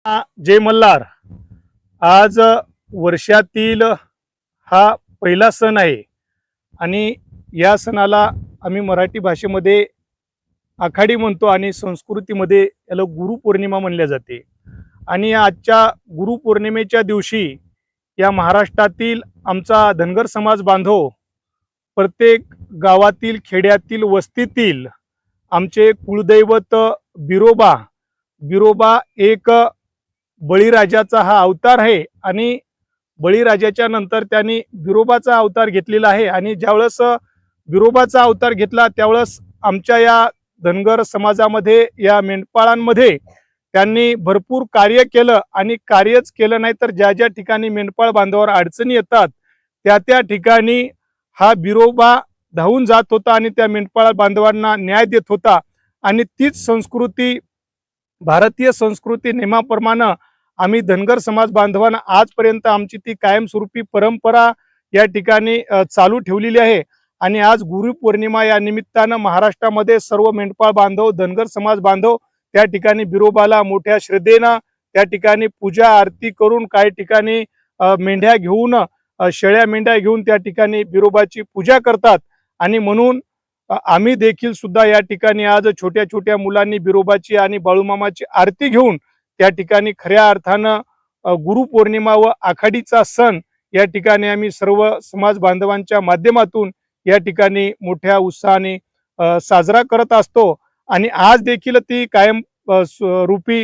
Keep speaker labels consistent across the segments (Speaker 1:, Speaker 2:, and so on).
Speaker 1: जय मल्हार। आज वर्षातील हा पहिला सण आहे आणि या सणाला आम्ही मराठी भाषेमध्ये आखाडी म्हणतो आणि संस्कृतीमध्ये याला गुरुपौर्णिमा म्हणल्या जाते। आणि आजच्या गुरुपौर्णिमेच्या दिवशी या महाराष्ट्रातील आमचा धनगर समाज बांधव प्रत्येक गावातील खेड्यातील वस्तीतील आमचे कुलदैवत बिरोबा बिरोबा एक बळीराजाचा हा अवतार आहे आणि बळीराजाच्या नंतर त्यांनी बिरोबाचा अवतार घेतलेला आहे। आणि ज्यावेळेस बिरोबाचा अवतार घेतला त्यावेळेस आमच्या या धनगर समाजामध्ये या मेंढपाळांमध्ये त्यांनी भरपूर कार्य केलं आणि कार्यच केलं नाही तर ज्या ज्या ठिकाणी मेंढपाळ बांधवावर अडचणी येतात त्या ठिकाणी हा बिरोबा धावून जात होता आणि त्या मेंढपाळ बांधवांना न्याय देत होता। आणि तीच संस्कृती भारतीय संस्कृती नियमाप्रमाणे आम्ही धनगर समाज बांधवांना आजपर्यंत आमची ती कायमस्वरूपी परंपरा या ठिकाणी चालू ठेवलेली आहे। आणि आज गुरुपौर्णिमा या निमित्तानं महाराष्ट्रामध्ये सर्व मेंढपाळ बांधव धनगर समाज बांधव त्या ठिकाणी बिरोबाला मोठ्या श्रद्धेनं त्या ठिकाणी पूजा आरती करून काही ठिकाणी मेंढ्या घेऊन शेळ्या मेंढ्या घेऊन त्या ठिकाणी बिरोबाची पूजा करतात। आणि म्हणून आम्ही देखील सुद्धा या ठिकाणी आज छोट्या छोट्या मुलांनी बिरोबाची आणि बाळूमामाची आरती घेऊन त्या ठिकाणी खऱ्या अर्थानं गुरुपौर्णिमा व आखाडीचा सण या ठिकाणी आम्ही सर्व समाज बांधवांच्या माध्यमातून या ठिकाणी मोठ्या उत्साहाने साजरा करत असतो। आणि आज देखील ती कायमस्वरूपी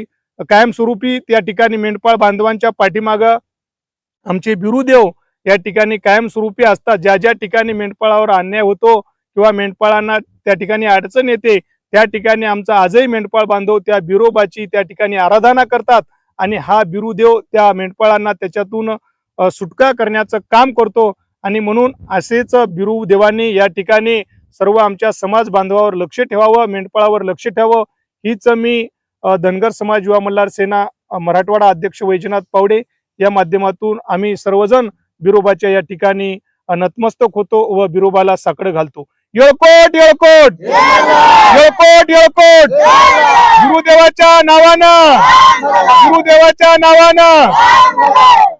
Speaker 1: त्या ठिकाणी मेंढपाळ बांधवांच्या पाठीमागं आमचे बिरुदेव या ठिकाणी कायमस्वरूपी असतात। ज्या ज्या ठिकाणी मेंढपाळावर अन्याय होतो किंवा मेंढपाळांना त्या ठिकाणी अडचण येते त्या ठिकाणी आमचा आजही मेंढपाळ बांधव त्या बिरोबाची त्या ठिकाणी आराधना करतात आणि हा बिरुदेव त्या मेंढपाळांना त्याच्यातून सुटका करण्याचं काम करतो। आणि म्हणून असेच बिरुदेवांनी या ठिकाणी सर्व आमच्या समाज बांधवावर लक्ष ठेवावं, मेंढपाळावर लक्ष ठेवावं हीच मी धनगर समाज युवा मल्हार सेना मराठवाडा अध्यक्ष वैजनाथ पावडे या माध्यमातून आम्ही सर्वजण बिरोबाच्या या ठिकाणी नतमस्तक होतो व बिरोबाला साकडं घालतो। येळकोट येळकोट येळकोट येळकोट गुरुदेवाच्या नावानं गुरुदेवाच्या नावानं